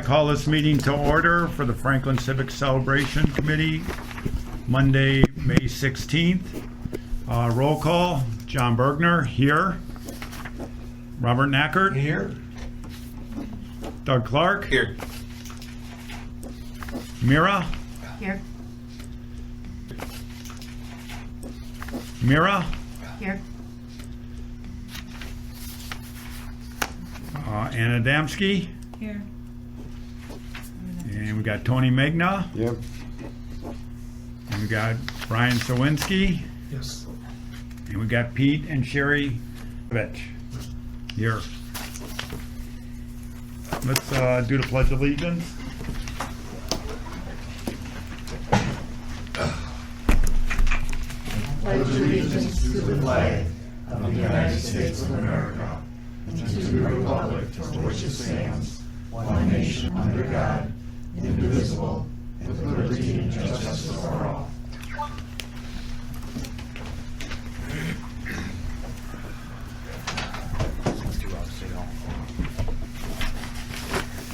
call this meeting to order for the Franklin Civic Celebration Committee, Monday, May 16th. Roll call, John Bergner, here. Robert Nackert. Here. Doug Clark. Here. Mira. Here. Mira. Here. Anna Adamski. Here. And we got Tony Magna. Yep. And we got Brian Sawinski. Yes. And we got Pete and Sherry Vetch here. Let's do the Pledge of Allegiance. Pledge allegiance to the flag of the United States of America and to the republic for which it stands, one nation under God, indivisible, with liberty and justice for all.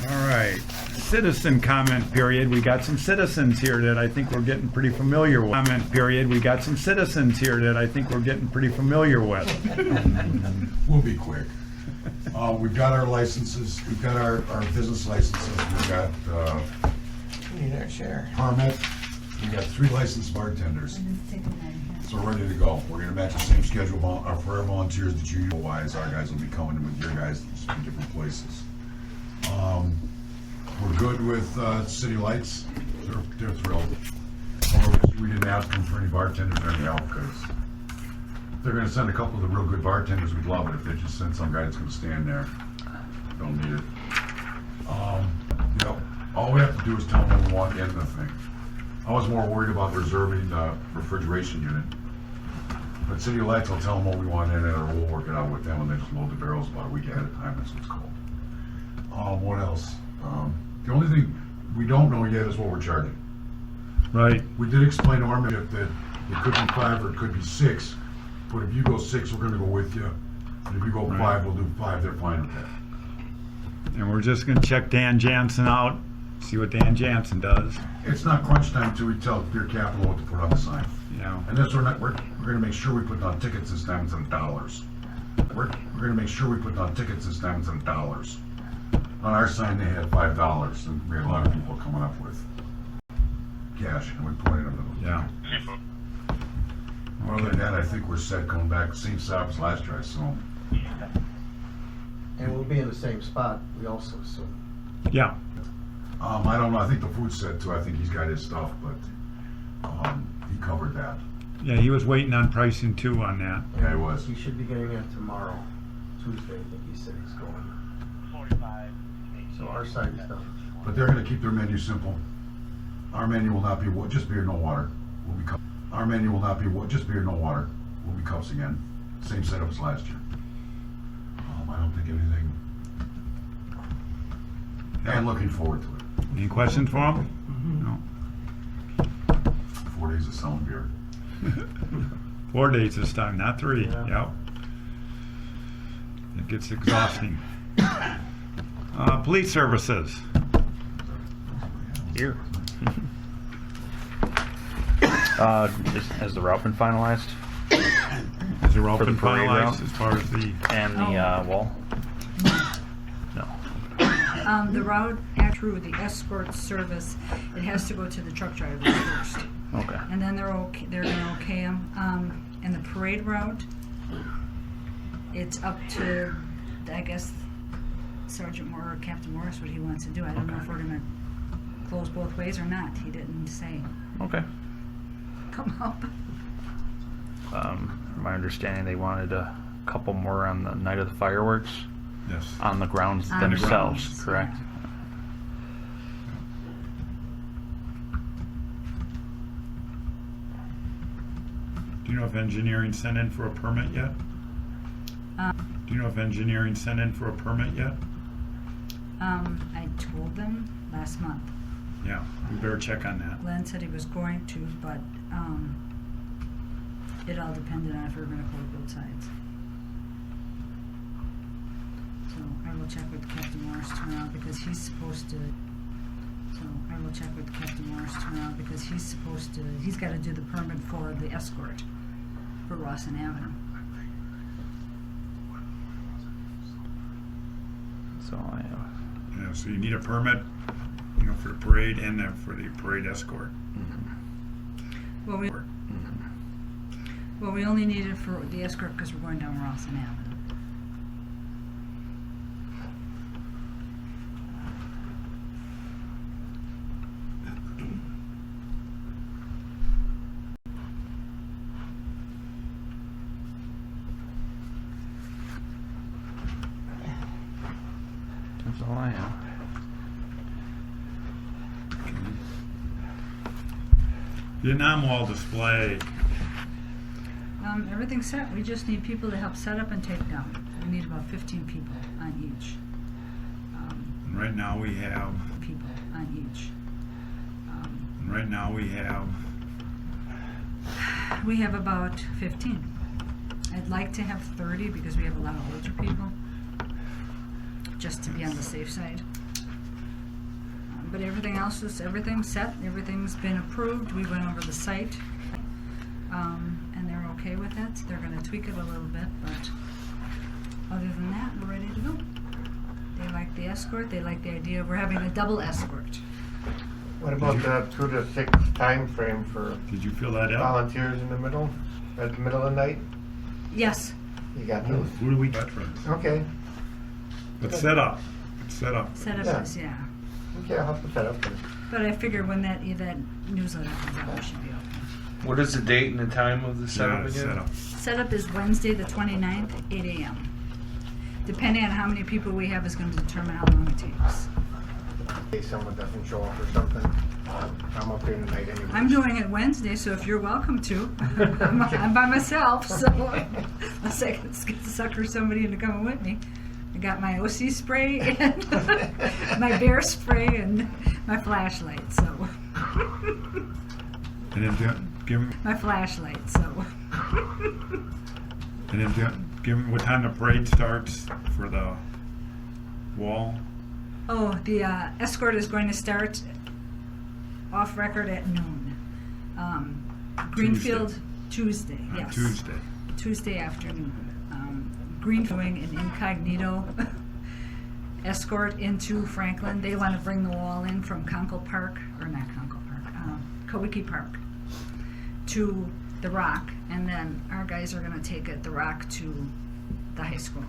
All right, citizen comment period. We got some citizens here that I think we're getting pretty familiar with. Comment period. We got some citizens here that I think we're getting pretty familiar with. We'll be quick. We've got our licenses, we've got our business licenses, we've got We need our chair. permit, we've got 3 licensed bartenders. So we're ready to go. We're gonna match the same schedule for our volunteers that you utilize. Our guys will be coming in with your guys from different places. We're good with city lights. They're thrilled. We didn't ask them for any bartenders or any help because they're gonna send a couple of the real good bartenders. We'd love it if they just send some guy that's gonna stand there. Don't need it. All we have to do is tell them we want in the thing. I was more worried about reserving the refrigeration unit. But City Lights will tell them what we want in it, or we'll work it out with them, and they just load the barrels about a week ahead of time. That's what it's called. What else? The only thing we don't know yet is what we're charging. Right. We did explain to our membership that it could be 5 or it could be 6, but if you go 6, we're gonna go with you. And if you go 5, we'll do 5, they're fine with that. And we're just gonna check Dan Jansen out, see what Dan Jansen does. It's not crunch time till we tell Beer Capital what to put on the sign. Yeah. And that's we're gonna make sure we put down tickets this time instead of dollars. We're gonna make sure we put down tickets this time instead of dollars. On our sign, they had $5, and we had a lot of people coming up with cash, and we pointed them to them. Yeah. Other than that, I think we're set coming back, same size as last year, I assume. And we'll be in the same spot, we also assume. Yeah. I don't know, I think the food's set too, I think he's got his stuff, but he covered that. Yeah, he was waiting on pricing too on that. Yeah, he was. He should be getting it tomorrow, Tuesday, I think he said he's going. 45. So our side is done. But they're gonna keep their menu simple. Our menu will not be just beer, no water. We'll be Our menu will not be just beer, no water. We'll be cups again. Same setup as last year. I don't think anything. And looking forward to it. Any questions for him? No. 4 days of selling beer. 4 days this time, not 3. Yeah. Yep. It gets exhausting. Police services. Here. Has the route been finalized? Is the route For the been parade finalized route? as far as the... And the wall? No. The route through the escort service, it has to go to the truck drivers first. Okay. And then they're gonna okay them. And the parade route, it's up to, I guess, Sergeant Moore or Captain Morris what he wants to do. I don't know if we're gonna close both ways or not. He didn't say. Okay. Come up. From my understanding, they wanted a couple more on the night of the fireworks Yes. on the grounds On the themselves, grounds, correct? Do you know if engineering sent in for a permit yet? Do you know if engineering sent in for a permit yet? I told them last month. Yeah, we better check on that. Glenn said he was going to, but it all depended on if we were gonna close both sides. So So I will check with Captain Morris tomorrow because he's supposed to. So I will check with Captain Morris tomorrow because he's supposed to. He's got to do the permit for the escort for Rawson Avenue. So I, Yeah, so you need a permit, for the parade and then for the parade escort. Well, we only need it for the escort because we're going down Rawson Avenue. that's all I have. Vietnam Wall display. Everything's set. We just need people to help set up and take down. We need about 15 people on each. And right now we have. People on each. And right now we have. We have about 15. I'd like to have 30 because we have a lot of older people, just to be on the safe side. But everything else is, everything's set, everything's been approved. We went over the site, and they're okay with it. They're gonna tweak it a little bit, but other than that, we're ready to go. They like the escort, they like the idea of we're having a double escort. What about the 2 to 6 time frame for Did you fill that out? volunteers in the middle, at the middle of the night? Yes, You got those? Who do we veterans? Okay, But set up. Set up. setup Yeah. is, yeah. okay, I'll have to set up. But I figure when that newsletter comes out, we should be okay. What is the date and the time of the setup Yeah, again? set up. Setup is Wednesday, the 29th, 8 a.m. Depending on how many people we have is going to determine how long it takes. In case someone doesn't show up or something, I'm up here tonight anyway. I'm doing it Wednesday, so if you're welcome to. I'm by myself, so unless I can sucker somebody into coming with me. I got my OC spray and my bear spray and my flashlight, so. And then give me. My flashlight, so. And then give me what time the parade starts for the wall. Oh, the escort is going to start off record at noon. Greenfield, Tuesday, On yes. Tuesday afternoon. Greenfield doing an incognito escort into Franklin. They want to bring the wall in from Conkle Park, or not Conkle Park, Kawiki Park to the Rock, and then our guys are going to take it, the Rock, to the high school.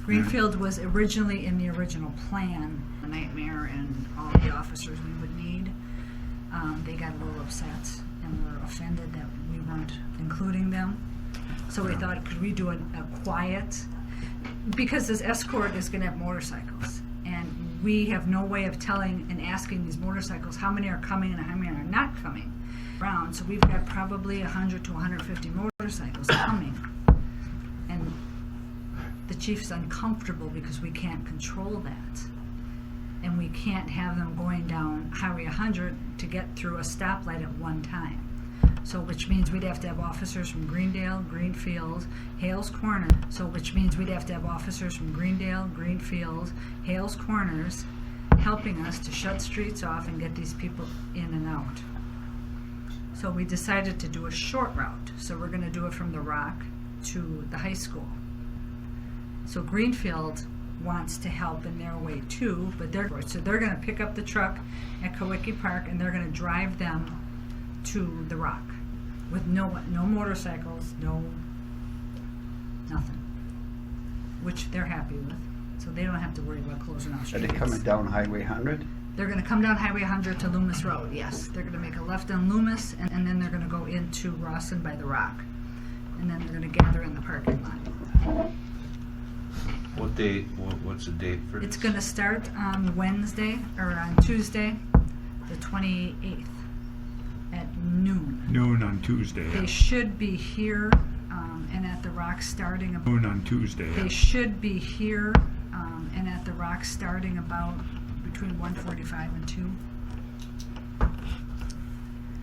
Greenfield was originally in the original plan, a nightmare, and all the officers we would need. They got a little upset and were offended that we weren't including them. So we thought, could we do a quiet, because this escort is going to have motorcycles, and we have no way of telling and asking these motorcycles how many are coming and how many are not coming around. So we've got probably 100 to 150 motorcycles coming, and the chief's uncomfortable because we can't control that, and we can't have them going down Highway 100 to get through a stoplight at one time. So which means we'd have to have officers from Greendale, Greenfield, Hales Corner. So which means we'd have to have officers from Greendale, Greenfield, Hales Corners helping us to shut streets off and get these people in and out. So we decided to do a short route. So we're going to do it from the Rock to the high school. So Greenfield wants to help in their way too, but they're going to pick up the truck at Kawiki Park and they're going to drive them to the Rock with no motorcycles, nothing, which they're happy with. So they don't have to worry about closing off Are streets. they coming down Highway 100? They're going to come down Highway 100 to Loomis Road, yes. They're going to make a left on Loomis, and then they're going to go into Rawson by the Rock. And then they're going to gather in the parking lot. What date? What's the date for It's this? going to start on Wednesday, or on Tuesday, the 28th, at noon. Noon on Tuesday. They should be here, and at the Rock starting about... Noon on Tuesday. They should be here, and at the Rock starting about between 1:45 and 2.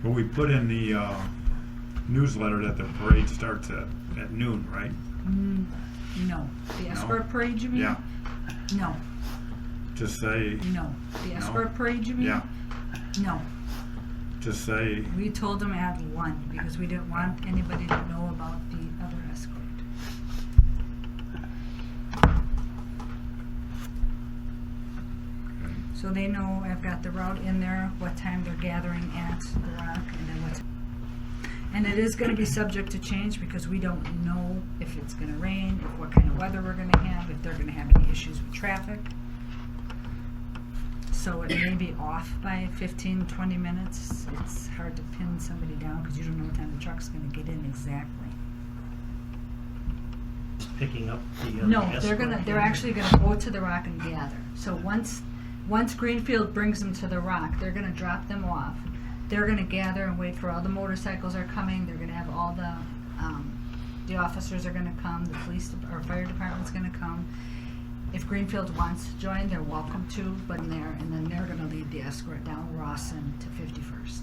But we put in the newsletter that the parade starts at noon, right? No. The escort parade, you mean? Yeah. No. Just say, No. The escort parade, you mean? yeah. No. Just say, We told them add one because we didn't want anybody to know about the other escort. So they know I've got the route in there, what time they're gathering at the rock, and then what. And it is going to be subject to change because we don't know if it's going to rain, if what kind of weather we're going to have, if they're going to have any issues with traffic. So it may be off by 15, 20 minutes. It's hard to pin somebody down because you don't know what time the truck's going to get in exactly. Picking up the No, escort. they're actually gonna go to the rock and gather. So once Greenfield brings them to the rock, they're gonna drop them off. They're gonna gather and wait for all the motorcycles are coming. They're gonna have all the officers are gonna come, the police or fire department's gonna come. If Greenfield wants to join, they're welcome to, but in there, and then they're gonna lead the escort down Rawson to 51st.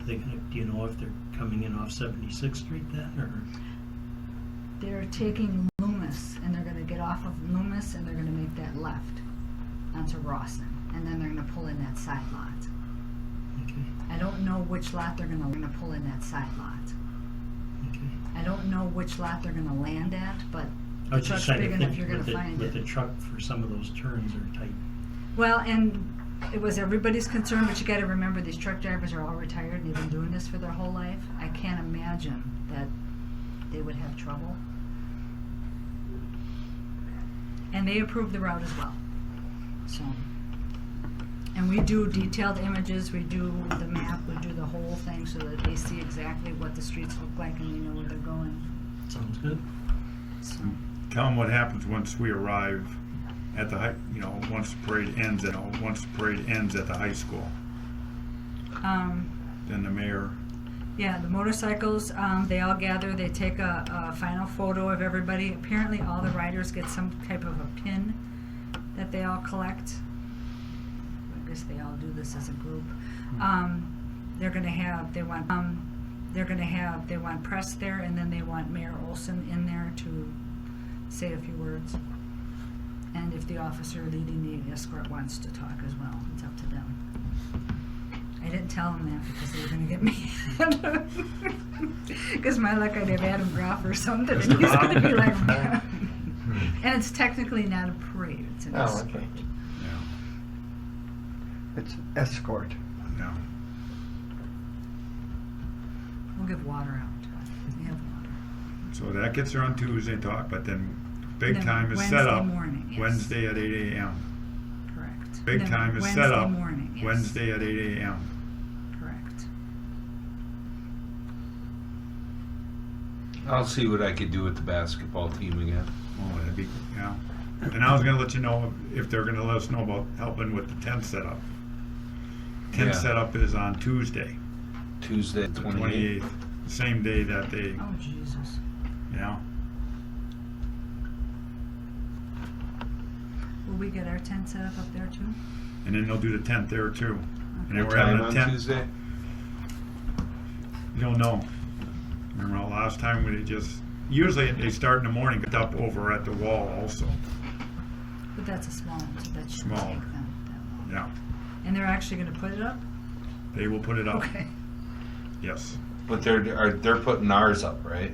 Are they gonna, do you know if they're coming in off 76th Street then, or? They're taking Loomis, and they're going to get off of Loomis, and they're going to make that left onto Rawson, and then they're going to pull in that side lot. Okay, I don't know which lot they're going to pull in that side lot. okay. I don't know which lot they're going to land at, but I the was just truck's trying big to enough think you're going with to the, find with the it. truck for some of those turns are tight. Well, and it was everybody's concern, but you got to remember these truck drivers are all retired and they've been doing this for their whole life. I can't imagine that they would have trouble. And they approve the route as well. So, and we do detailed images, we do the map, we do the whole thing so that they see exactly what the streets look like and they know where they're going. Sounds good. So, tell them what happens once we arrive at the high, once the parade ends at the high school. Then the mayor, yeah, the motorcycles, they all gather, they take a final photo of everybody. Apparently all the riders get some type of a pin that they all collect. I guess they all do this as a group. They want press there, and then they want Mayor Olson in there to say a few words. And if the officer leading the escort wants to talk as well, it's up to them. I didn't tell them that because they were going to get me. Because my luck, I'd have Adam Groff or something, and he's going to be like, and it's technically not a parade, it's an Oh, escort. okay. yeah, It's escort. yeah. We'll give water out. We have water. So that gets her on Tuesday talk, but then big Then time is Wednesday set up morning, yes. Wednesday at 8 a.m. Correct. Big Then time is Wednesday set up morning, yes. Wednesday at 8 a.m. Correct. I'll see what I could do with the basketball team again. Oh, that'd be, yeah. And I was gonna let you know if they're gonna let us know about helping with the tent setup. Tent Yeah. setup is on Tuesday, Tuesday, the 28th. 28th, the same day that they, Oh, Jesus. yeah. Will we get our tent set up there too? And then they'll do the tent there too. And then What we're having time a on tent. Tuesday? You don't know. Remember the last time when usually they start in the morning, get up over at the wall also. But that's a small one, so that shouldn't Small. take them that long. Yeah, And they're actually going to put it up? they will put it up. Okay. Yes. But they're putting ours up, right?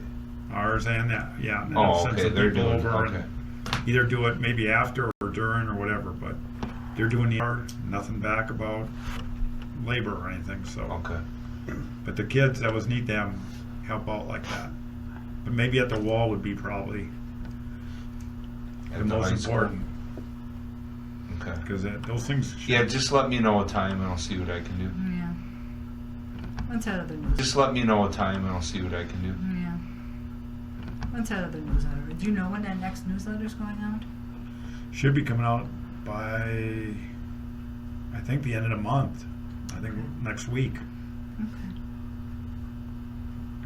Ours and that, yeah. And then they'll Oh, send okay. some They're people doing over okay. and either do it maybe after or during or whatever, but they're doing the art, nothing back about labor or anything, so. Okay. But the kids, that was neat to have them help out like that. But maybe at the wall would be probably At the the high most school. important, Okay. because those things. Yeah, just let me know a time and I'll see what I can do. Yeah. What's that other news? Just let me know a time and I'll see what I can do. Yeah. When's that other newsletter? Do you know when that next newsletter's going out? Should be coming out by, I think, the end of the month. I think next week. Okay.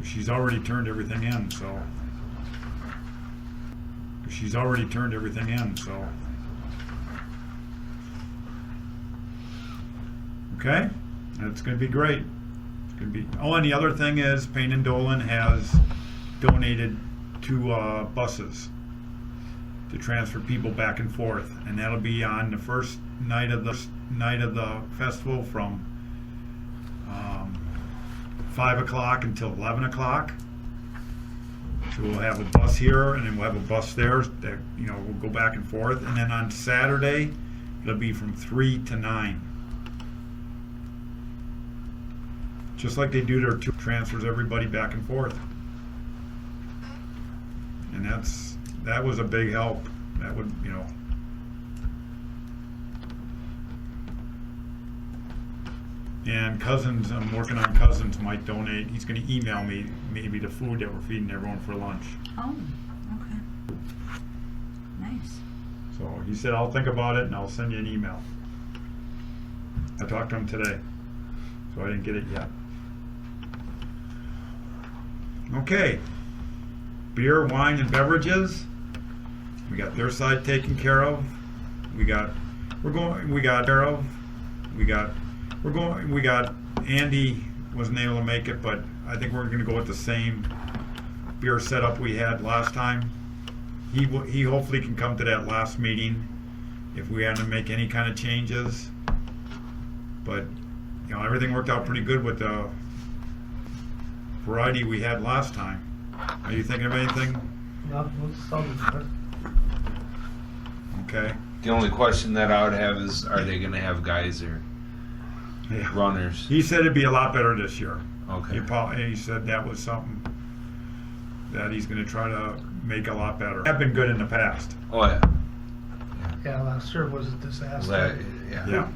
She's already turned everything in, so. Okay, that's gonna be great. It's gonna be. Oh, and the other thing is, Payne and Dolan has donated 2 buses to transfer people back and forth, and that'll be on the first night of the festival from 5 o'clock until 11 o'clock. So we'll have a bus here, and then we'll have a bus there that, you know, we'll go back and forth. And then on Saturday, it'll be from 3 to 9. Just like they do their two transfers everybody back and forth. And that was a big help. That would, you know. And Cousins, I'm working on Cousins, might donate. He's going to email me maybe the food that we're feeding everyone for lunch. Oh, okay. Nice. So he said, I'll think about it and I'll send you an email. I talked to him today, so I didn't get it yet. Okay. Beer, wine, and beverages. We got their side taken care of. Andy wasn't able to make it, but I think we're going to go with the same beer setup we had last time. He hopefully can come to that last meeting if we had to make any kind of changes. But, you know, everything worked out pretty good with the variety we had last time. Are you thinking of anything? No, let's start with that. Okay. The only question that I would have is, are they going to have geyser Yeah. runners? He said it'd be a lot better this year. Okay. He said that was something that he's going to try to make a lot better. Have been good in the past. Oh yeah. Yeah, last year was a disaster. Yeah. Yeah.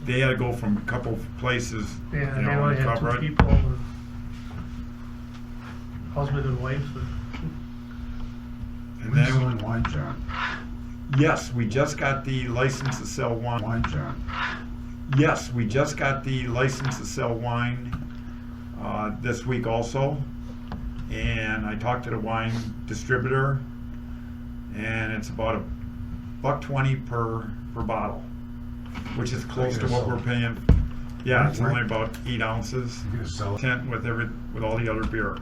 They had to go from a couple places, Yeah, you they know, only and had cover two it. people, husband and wife. And When's then, selling wine, John? yes, we just got the license to sell wine. Wine, John. Yes, we just got the license to sell wine this week also. And I talked to the wine distributor, and it's about $1.20 per bottle, which is close to what we're paying. Yeah, it's only about 8 ounces. You're gonna sell it Tent with all the other beer.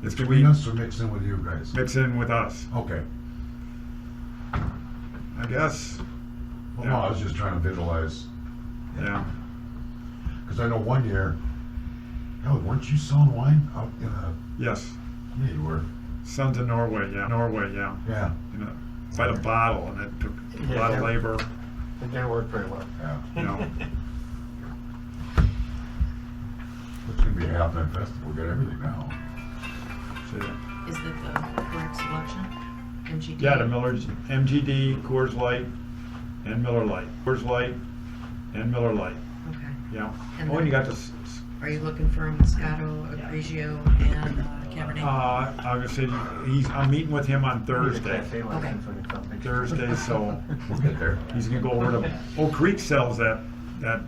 It's gonna between be us or mix in with you guys? mixed in with us, Okay. I guess. Well, no, I was just trying to visualize, Yeah. because I know one year, hell, weren't you selling wine out in a, Yes. yeah, you were. Sons of Norway. Yeah. Norway. Yeah. Yeah, You know, by the bottle, and it took a lot of labor. It didn't work very well. yeah. You know. It's gonna be a half-night festival, we got everything now. So, Is that the correct selection? MGD? yeah, the Miller's MGD, Coors Light, and Miller Lite. Coors Light and Miller Lite. Okay. Yeah. And Oh, and you then- got this. Are you looking for a Moscato, a Grigio, and Cabernet? I was saying I'm meeting with him on Thursday. Cafe license when it comes. Thursday, so We'll get there. he's gonna go over to Oak Creek sells that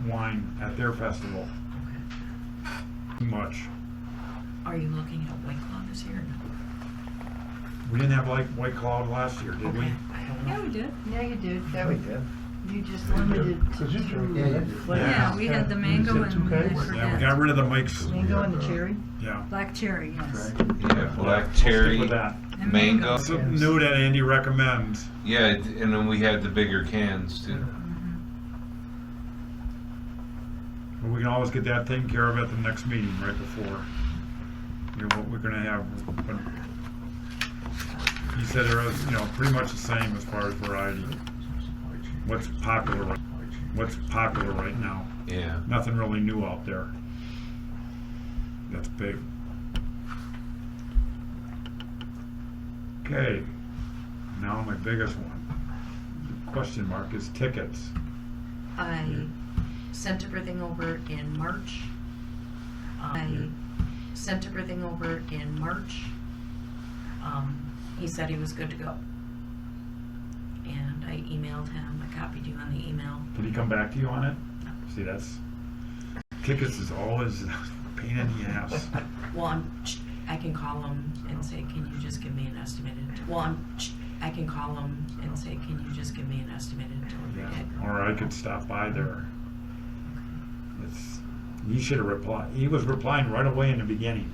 wine at their festival. Okay. Too much. Are you looking at White Claw this year or no? We didn't have like White Cloud last year, did we? Okay, I don't Yeah, know. we did. Yeah, you did. Yeah, we did. You just limited to Did you two. drink it? what Yeah, else? we had the You mango said and two I cans? Yeah, we forget. got rid of the Mike's. Mango and the cherry. Yeah. Black cherry, yes. Yeah, black I'll stick cherry, with that. And mango. Something new that Andy recommends. Yeah, and then we had the bigger cans too. Mhm. But we can always get that taken care of at the next meeting, right before. You know, what we're gonna have. But he said there was, you know, pretty much the same as far as variety. What's popular right now. Yeah. Nothing really new out there. That's big. Okay, now my biggest one. The question mark is tickets. I sent everything over in March. He said he was good to go. And I emailed him, I copied you on the email. Did he come back to you on it? See, that's, tickets is always a pain in the ass. Well, I can call him and say, can you just give me an estimated? I can call him and say, can you just give me an estimated delivery Yeah, date? or I could stop by there. He should have replied. He was replying right away in the beginning.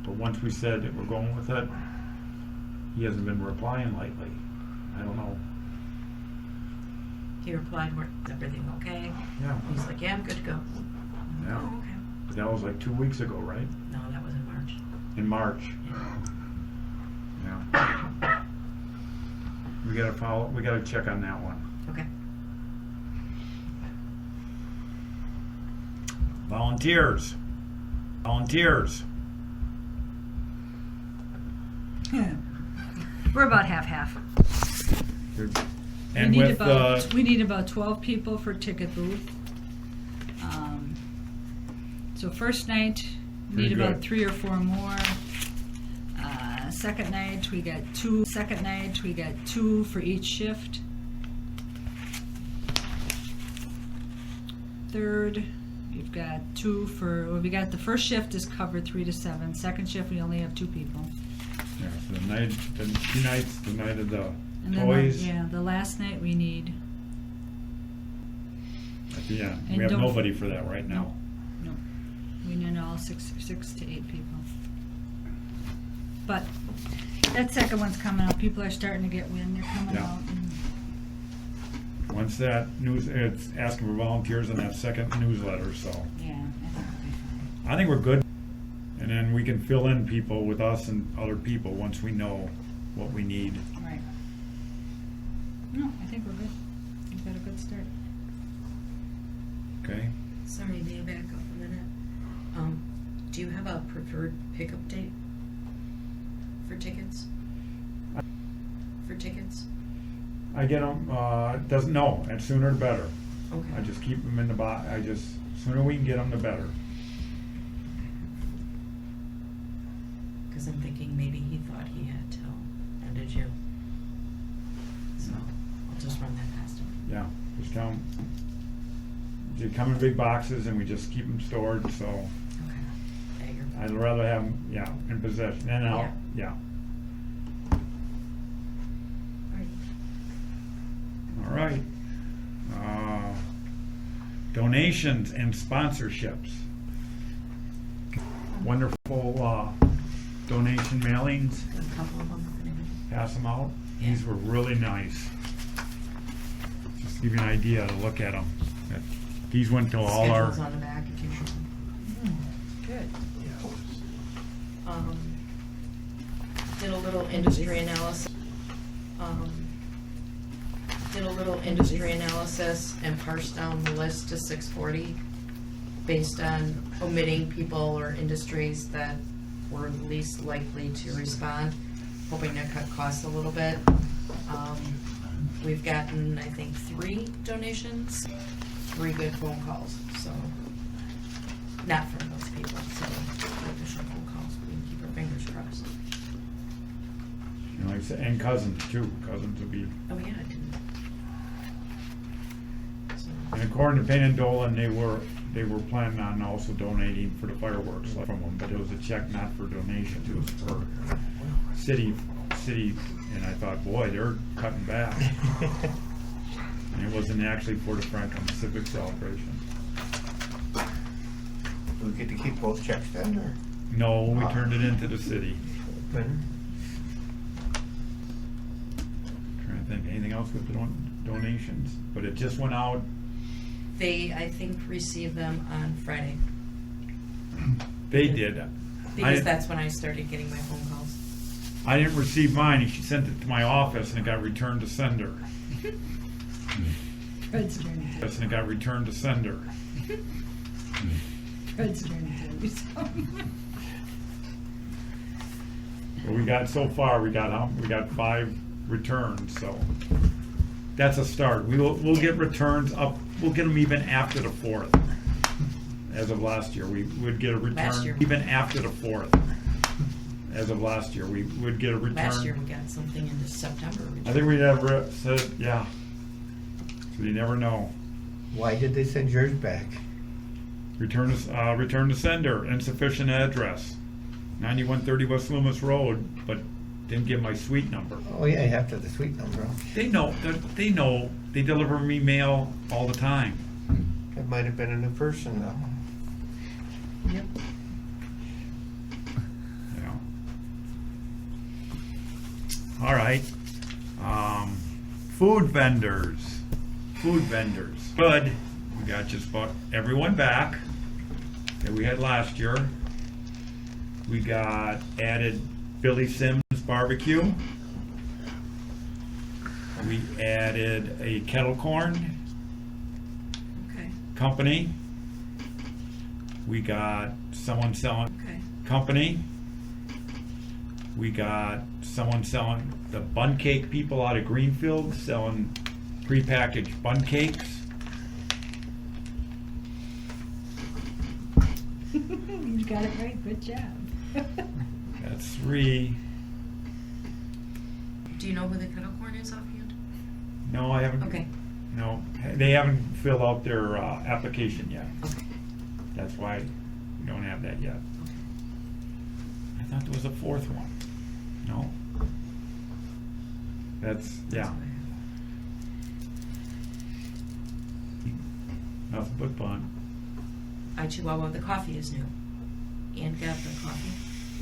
But once we said that we're going with it, he hasn't been replying lately. I don't know. He replied, "Is everything okay?" Yeah, He's like, "Yeah, I'm good to go." yeah. Oh, okay. But that was like 2 weeks ago, right? No, that was in March. In March. Yeah. We gotta check on that one. Okay. Volunteers. Volunteers. We're about half. And we need with about we need about 12 people for ticket booth. So first night Pretty need about good. 3 or 4 more. Second night we got 2. Second night we got 2 for each shift. Third, you've got 2 for. Well, we got the first shift is covered 3 to 7. Second shift we only have 2 people. yeah, the night, the 2 nights, the night of the And then toys. the last night we need. Yeah, And we have don't- nobody for that right now. No, we need all 6 to 8 people. But that second one's coming out. People are starting to get wind. They're coming Yeah. out. And, Once that news, it's asking for volunteers in that second newsletter, so yeah, I think we'll be fine. I think we're good. And then we can fill in people with us and other people once we know what we need. Right. No, I think we're good. We've got a good start. Okay? Sorry, may I back up a minute? Do you have a preferred pickup date for tickets? For tickets? I get them, doesn't know, and sooner the better. Okay. I just keep them in the box. Sooner we can get them, the better. Because I'm thinking maybe he thought he had till end of June. So I'll just run that past him. Yeah, just tell them. They come in big boxes and we just keep them stored, so Okay. Yeah, you're fine. I'd rather have them, yeah, in possession. And out, yeah. All right. Donations and sponsorships. Wonderful donation mailings. Got a couple of them. if anybody- Pass them out. These were really nice. Just to give you an idea to look at them. These went to all our. Schedules on the back if you want. Good. Did a little industry analysis. And parsed down the list to 640 based on omitting people or industries that were least likely to respond, hoping to cut costs a little bit. We've gotten, I think, 3 donations, 3 good phone calls, so, not from those people, so, additional phone calls, we can keep our fingers crossed. You know, like I said, and cousins too. Cousins would be. Oh, yeah, I didn't. So, And according to Payne and Dolan, they were planning on also donating for the fireworks from them, but it was a check not for donation. It was for city, and I thought, boy, they're cutting back. And it wasn't actually for the Franklin Civic celebration. Do we get to keep both checks then, or? No, we turned it into the city. Then? Trying to think, anything else with the donations? But it just went out. they, I think, received them on Friday, They did. because that's when I started getting my phone calls. I didn't receive mine. She sent it to my office and it got returned to sender. Fred's turn to Yes, and it got returned to sender. Fred's turn to do something. But we got, so far, we got 5 returns, so that's a start. We'll get returns up, we'll get them even after the 4th. As of last year, we would get a Last year. return even after the 4th. As of last year, we would get a return. Last year, we got something in September. I think we never said, yeah. So you never know. Why did they send yours back? Return to sender, insufficient address. 9130 West Loomis Road, but didn't give my suite number. Oh, yeah, you have to have the suite number. They know, they deliver me mail all the time. It might have been a new person, though. Yep. You know. All right. Food vendors. Good. We got just about everyone back that we had last year. We got added Billy Sims Barbecue. We added a kettle corn Okay, company. We got someone selling okay. company. We got someone selling, the bun cake people out of Greenfield selling prepackaged bun cakes. You got it right, good job. That's 3. Do you know who the kettle corn is offhand? No, I haven't. Okay. No, they haven't filled out their application yet. Okay. That's why we don't have that yet. I thought there was a 4th one. No. That's, yeah, nothing but fun. Chihuahua, the coffee is new. And got the coffee.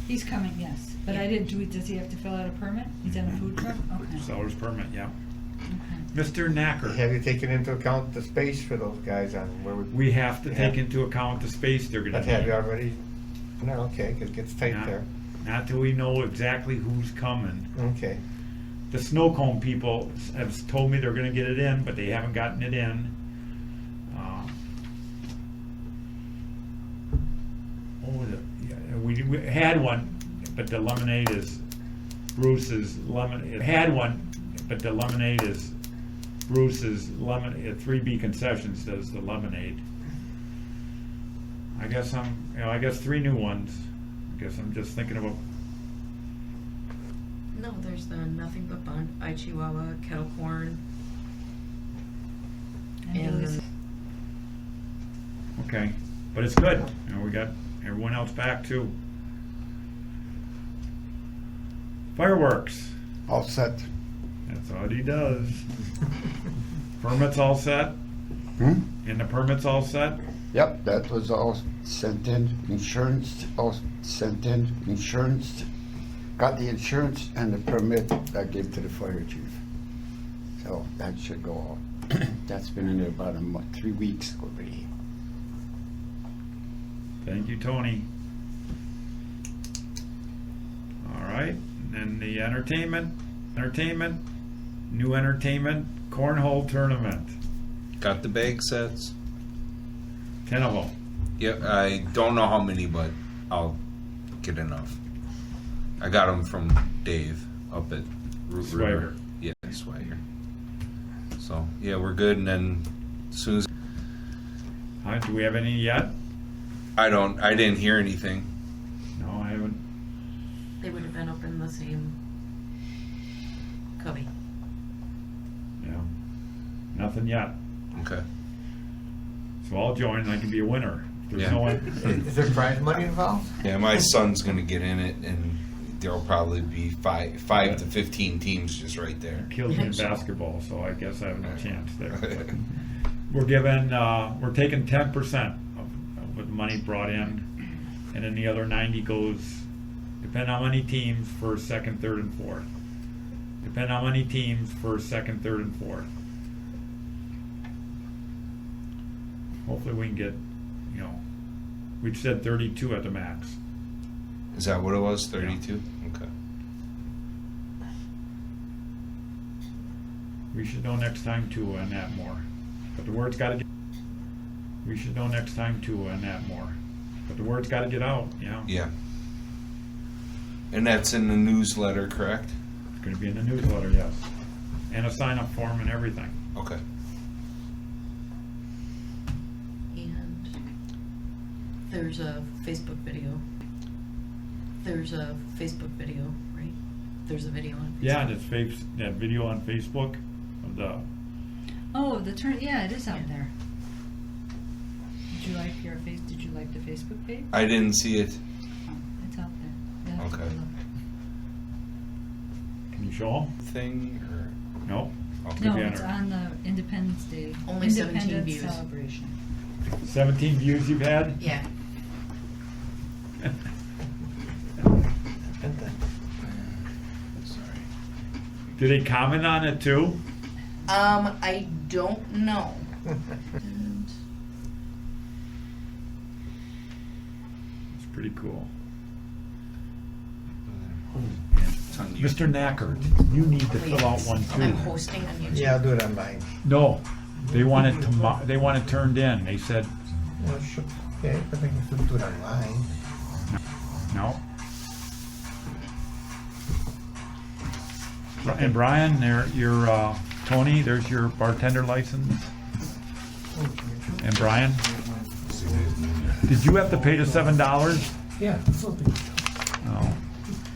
He's coming, yes, but I didn't, does he have to fill out a permit? He's on a food truck? Okay. Seller's permit, yeah. Okay. Mr. Knacker, Have you taken into account the space for those guys on where we have to take into account the space they're gonna But have you need. already? No, okay, 'cause it gets tight Yeah. there. Not till we know exactly who's coming. Okay. The snow cone people have told me they're gonna get it in, but they haven't gotten it in. We had one, but the lemonade is Bruce's lemonade. Had one, but the lemonade is Bruce's lemonade. 3B Concessions does the lemonade. I guess I guess 3 new ones. I guess I'm just thinking about. No, there's the nothing but bun, Chihuahua, kettle corn, and Billy's- Okay, but it's good. We got everyone else back too. Fireworks. All set. That's all he does. Permits all set? Hmm? And the permits all set? Yep, that was all sent in, insurance, all sent in, insurance. Got the insurance and the permit I gave to the fire chief. So that should go out. That's been in there about a month, 3 weeks already. Thank you, Tony. All right, and then the entertainment, new entertainment, cornhole tournament, Got the bag sets. 10 of them. Yep, I don't know how many, but I'll get enough. I got them from Dave up at Root Swagger. River. Yeah, Swagger. So yeah, we're good. And then as soon as All right, do we have any yet? I didn't hear anything. No, I haven't. they would have been up in the same cubby. Yeah, nothing yet. Okay. So I'll join and I can be a winner. If there's Yeah. no one. Is there prize money involved? Yeah, my son's gonna get in it, and there'll probably be five to 15 teams just right there. Killed me in basketball, so I guess I have no chance there. But we're given, we're taking 10% of what money brought in, and then the other 90 goes, depending on how many teams, first, second, third, and fourth. Depending on how many teams, first, second, third, and fourth. Hopefully we can get, we've said 32 at the max. Is that what it was? 32. Okay. We should know next time too on that more. But the word's gotta get, we should know next time too on that more. But the word's gotta get out, Yeah. And that's in the newsletter, correct? It's gonna be in the newsletter, yes. And a sign-up form and everything. Okay. And there's a Facebook video. Right? There's a video on Facebook. Yeah, and it's that video on Facebook of the, Oh, yeah, it is out there. Did you like the Facebook page? I didn't see it. Oh, it's out there. Yeah, Okay. can you show them? Thing or No? okay. No, Banner. it's on the Independence Day. Only 17 Independence views. celebration. 17 views you've had? Yeah. Sorry. Do they comment on it too? I don't know. It's pretty cool. It's on YouTube. Mr. Knacker, you need to fill out one I'm too. hosting on YouTube. Yeah, I'll do it on mine. No, they want it they want it turned in. They said, Well, sure. Okay, but I can do it online. no. And Brian, your Tony, there's your bartender license. And Brian, did you have to pay the $7? Yeah. No.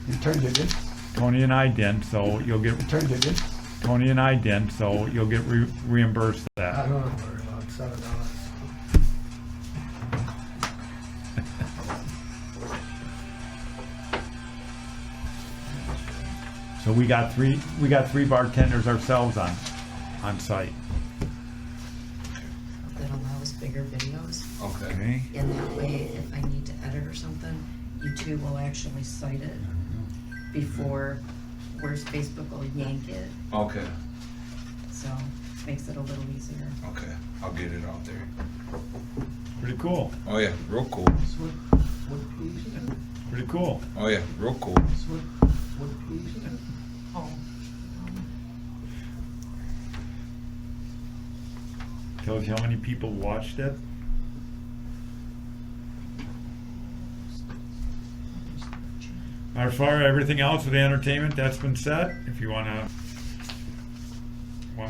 You turned it in? Tony and I didn't, so you'll get. Turned it in? Tony and I didn't, so you'll get reimbursed I that. don't worry about $7. So we got three bartenders ourselves on site. That allows bigger videos. Okay. Okay. And that way, if I need to edit or something, YouTube will actually cite it before, whereas Facebook will yank it. Okay. So makes it a little easier. Okay. I'll get it out there. Pretty cool. Oh yeah, real cool. Pretty cool. Oh yeah, real cool. Oh. Tells you how many people watched it. As far as everything else with the entertainment, that's been set. If you want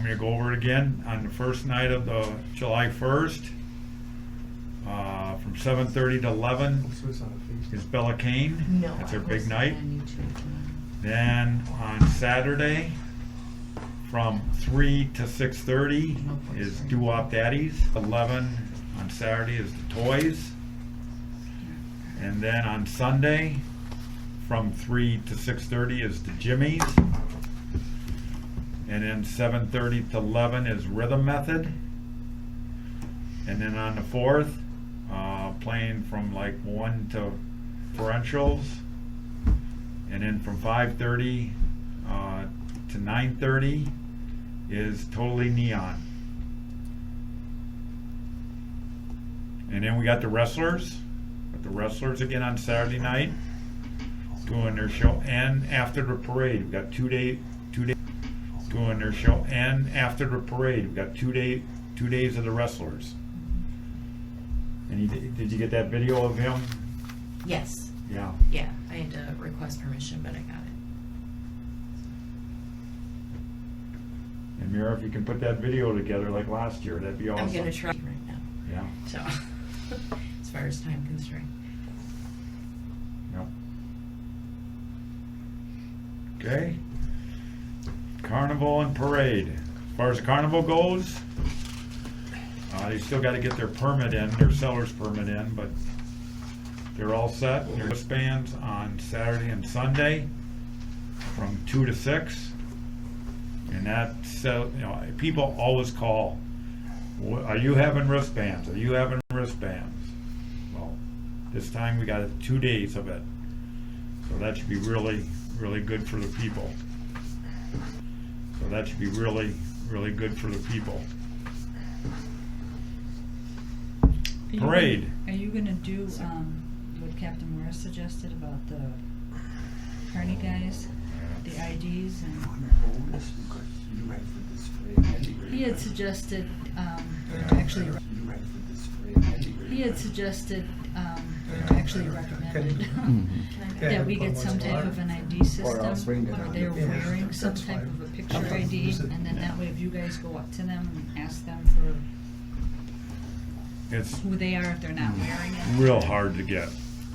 me to go over it again, on the first night of the July 1st, from 7:30 to 11 is Bella Kane. No. That's her I big posted night. on YouTube. Then on Saturday, from 3 to 6:30 is Doo-Wop Daddies. 11 on Saturday is the Toys. And then on Sunday, from 3 to 6:30 is the Jimmies. And then 7:30 to 11 is Rhythm Method. And then on the 4th, playing from like 1 to differentials. And then from 5:30 to 9:30 is Totally Neon. And then we got the Wrestlers. Got the Wrestlers again on Saturday night, doing their show. And after the parade, we got 2 days doing their show. And after the parade, we got 2 days of the Wrestlers. And did you get that video of him? Yes. Yeah. Yeah. I had to request permission, but I got it. And Mira, if you can put that video together like last year, that'd be awesome. I'm gonna try right now. Yeah. So, as far as time constraint. Yep. Okay. Carnival and Parade. As far as the carnival goes, they still got to get their permit in, their seller's permit in, but they're all set. Their wristbands on Saturday and Sunday from 2 to 6. And that's, people always call, are you having wristbands? Are you having wristbands? Well, this time we got 2 days of it. So that should be really, really good for the people. So that should be really, really good for the people. Parade. Are you gonna do what Captain Morris suggested about the Carney guys, the IDs, and he had suggested, or actually recommended that we get some type of an ID system where they're wearing some type of a picture ID, and then that way if you guys go up to them and ask them for It's who they are if they're not wearing it. real hard to get,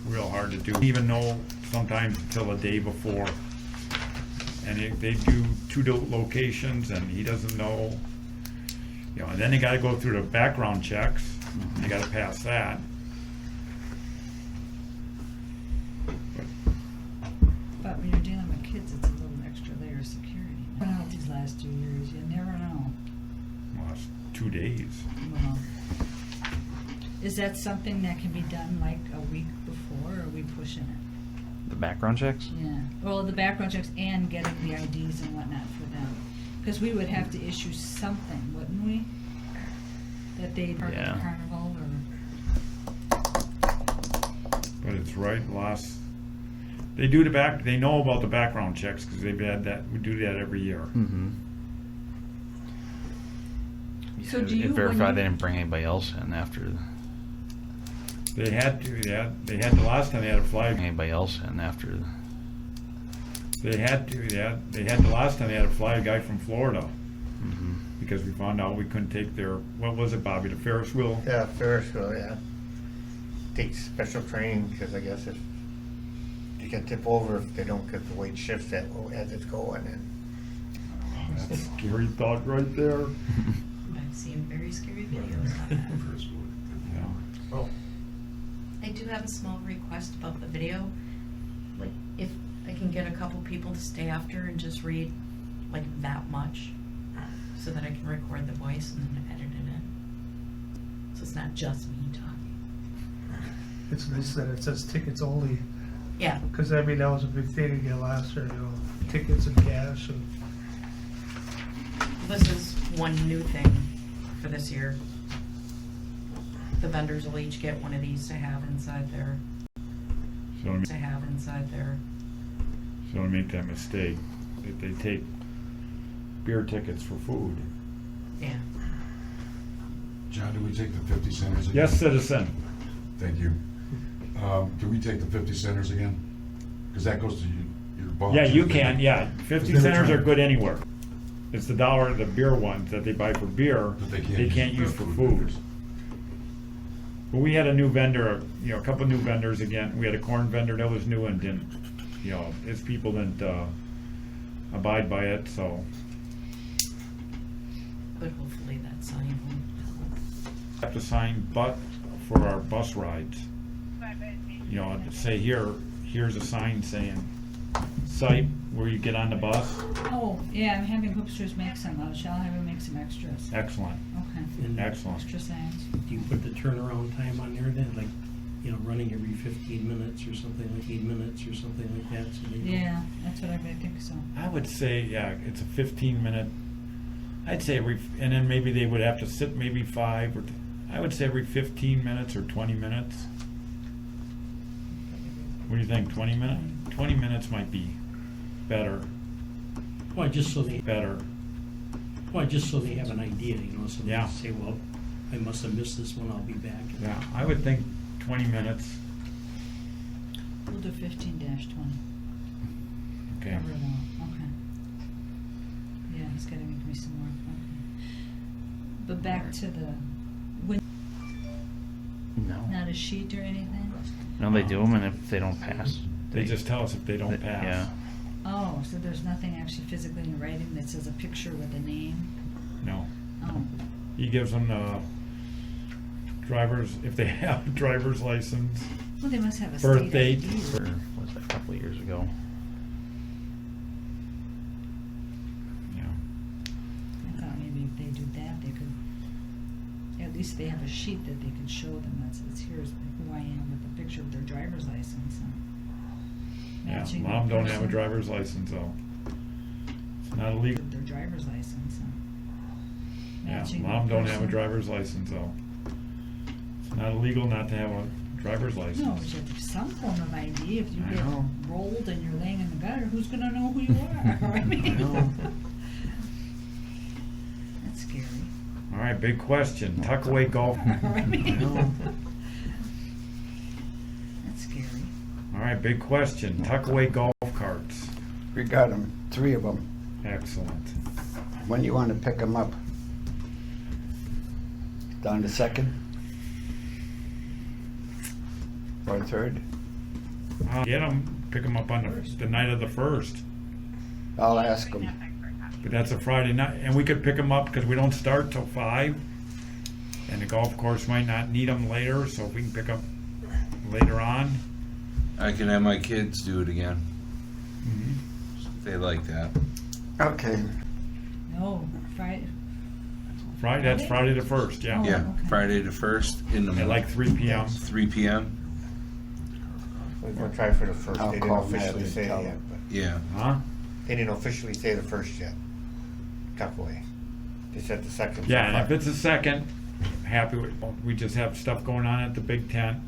real hard to do. Even though sometimes until the day before. And they do 2 locations and he doesn't know, and then they gotta go through the background checks. They gotta pass that. But when you're dealing with kids, it's a little extra layer of security. But out these last 2 years, you never know. Well, it's 2 days. Well, is that something that can be done like a week before, or are we pushing it? The background checks? Yeah, well, the background checks and getting the IDs and whatnot for them. Because we would have to issue something, wouldn't we? That they park at Yeah. the carnival But it's right, they do they know about the background checks because they've had that, we do that every year. Mm-hmm. So do you, Verify when they you- didn't bring anybody else in after. They had to, they had the last time they had a flag. Anybody else in after. They had the last time they had a fly guy from Florida Mm-hmm. because we found out we couldn't take their, what was it, Bobby, the Ferris wheel? Yeah, Ferris wheel, yeah. Takes special training, because I guess if you can tip over if they don't get the weight shift that as it's going, and That's a scary thought right there. I've seen very scary videos on that. First one. Yeah. oh, I do have a small request about the video. Like, if I can get a couple people to stay after and just read, like, that much, so that I can record the voice and then edit it in. So it's not just me talking. It's nice that it says tickets only, Yeah, because I mean, that was a big thing again last year, you know, tickets and cash and. this is one new thing for this year. The vendors will each get one of these to have inside their, So don't make that mistake, that they take beer tickets for food. yeah. John, do we take the 50 centers again? Yes, citizen. Thank you. Do we take the 50 centers again? Because that goes to your boss. Yeah, you can, yeah. 50 They were centers are trying- good anywhere. It's the dollar, the beer ones that they buy for beer, But they they can't use for food. vendors. But we had a new vendor, you know, a couple new vendors again. We had a corn vendor that was new and didn't, you know, his people didn't abide by it, so. But hopefully that sign won't help. Have to sign but for our bus rides. You know, say here's a sign saying site where you get on the bus. oh, yeah, I'm having Hoopsters make some, shall I have him make some extras? Excellent, Okay, And excellent. extra signs. do you put the turnaround time on there then, like, you know, running every 15 minutes or something like 8 minutes or something like that? So they know? Yeah, that's what I think so. I would say, yeah, it's a 15-minute, I'd say and then maybe they would have to sit maybe 5 or, I would say every 15 minutes or 20 minutes. What do you think, 20 minutes? 20 minutes might be better, Well, just so they better. have an idea, you know, so they Yeah. say, well, I must have missed this one, I'll be back. Yeah, I would think 20 minutes. We'll do 15-20. Okay. Cover it all. Okay. Yeah, he's gotta make me some more, okay. But back to the, No. not a sheet or anything? No, they do them, and if they don't pass, They just tell us if they don't pass. Yeah. Oh, so there's nothing actually physically in writing that says a picture with a name? No. Oh, He gives them the drivers, if they have a driver's license. well, they must have a Birth state date. ID. For, was that a couple of years ago? Yeah. I thought maybe if they do that, they could, at least they have a sheet that they could show them that says, here's who I am with a picture of their driver's license. And Yeah, matching the mom don't have a person driver's license though. It's not illegal. with their driver's license. And Yeah, matching the mom don't have a person. driver's license though. It's not illegal not to have a driver's No, license. but you have to have some form of ID. If you I get know. rolled and you're laying in the gutter, who's gonna know who you are? I mean, I know. that's scary. All right, big question. Tuck away golf. I mean, I know. that's scary. All right, big question. Tuck away golf carts. We got them, 3 of them. Excellent. When you want to pick them up? Down to 2nd? Or 3rd? Get them, pick them up on the night of the 1st. I'll ask them. But that's a Friday night, and we could pick them up because we don't start till 5. And the golf course might not need them later, so if we can pick up later on. I can have my kids do it again. They like that. Okay. No, Friday. That's Friday the 1st, yeah. Yeah, okay. Friday the 1st in the At morning. like 3 p.m. 3 p.m. We're gonna try for the first. I'll They didn't call officially Natalie, say tell it yet, her. but Yeah. Huh? they didn't officially say the first yet. Capway. They said the second. so Yeah, and far. if it's a second, happy with, we just have stuff going on at the big tent.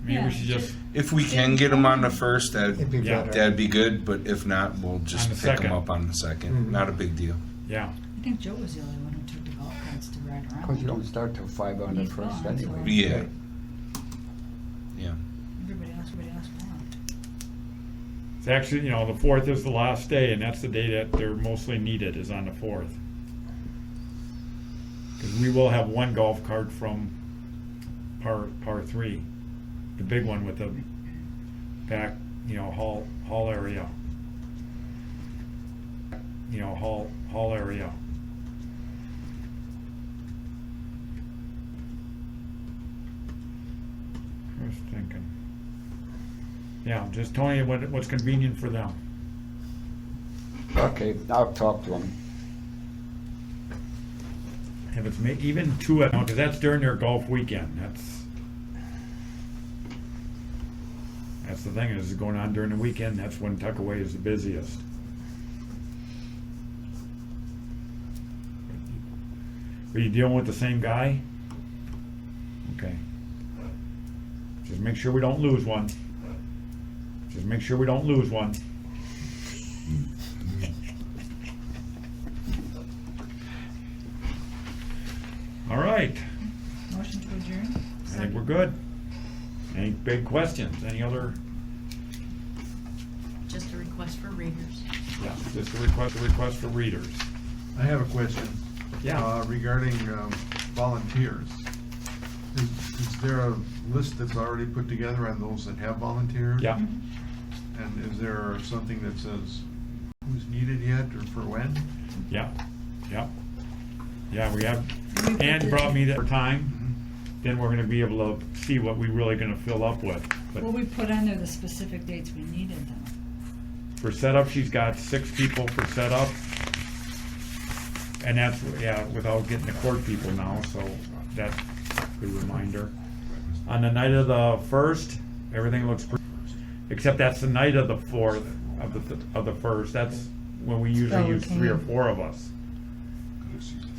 Maybe Yeah, we should just, If we can get them on the first, It'd be Yeah. better. that'd be good. But if not, we'll just On the pick them second. up on the 2nd. Mhm. Not a big deal. yeah. I think Joe was the only one who took the golf carts to ride around. Cause you don't start till 5 on the He's first gone, so- anyway. Yeah. Yeah. Everybody else went. It's actually, you know, the 4th is the last day, and that's the day that they're mostly needed, is on the 4th. Because we will have one golf cart from par 3, the big one with the back, you know, hall area. You know, hall area. Just thinking. Yeah, just telling you what's convenient for them. Okay, I'll talk to him. If it's even 2 at, because that's during their golf weekend. That's the thing, is going on during the weekend. That's when Tuckaway is the busiest. Are you dealing with the same guy? Okay. Just make sure we don't lose one. Just make sure we don't lose one. All right. Motion to adjourn? I think we're good. Any big questions? Any other? Just a request for readers. Yeah, just a request for readers. I have a question. Yeah. Regarding volunteers. Is there a list that's already put together on those that have volunteered? Yeah. And is there something that says who's needed yet or for when? Yeah. Yeah. Yeah, we have, We put Ann the- brought me that time, then we're gonna be able to see what we really gonna fill up with. But Well, we put on there the specific dates we needed though. for setup, she's got 6 people for setup. And that's, yeah, without getting the court people now, so that's a good reminder. On the night of the 1st, everything looks pretty, except that's the night of the 4th, of the 1st, that's when we usually use 3 or 4 of us.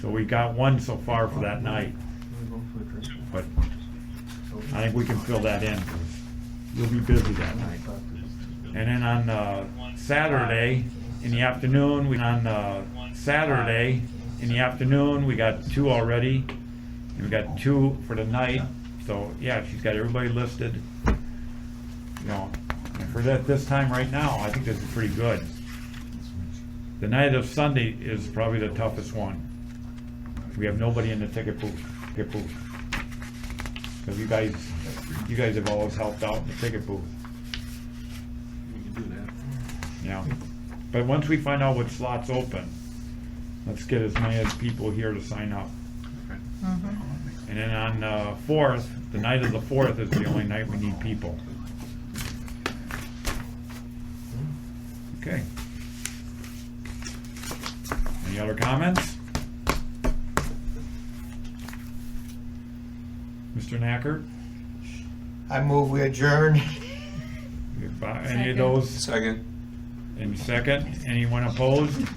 So we got 1 so far for that night, but I think we can fill that in, 'cause you'll be busy that night. And then on Saturday in the afternoon, we got 2 already, and we got 2 for the night. So yeah, she's got everybody listed. You know, and for this time right now, I think this is pretty good. The night of Sunday is probably the toughest one. We have nobody in the ticket booth. Because you guys have always helped out in the ticket booth. We can do that. Yeah. But once we find out what slots open, let's get as many as people here to sign up. Okay. And then on 4th, the night of the 4th is the only night we need people. Okay. Any other comments? Mr. Knackert? I move we adjourn. Any of those? Second. Any second? Anyone opposed?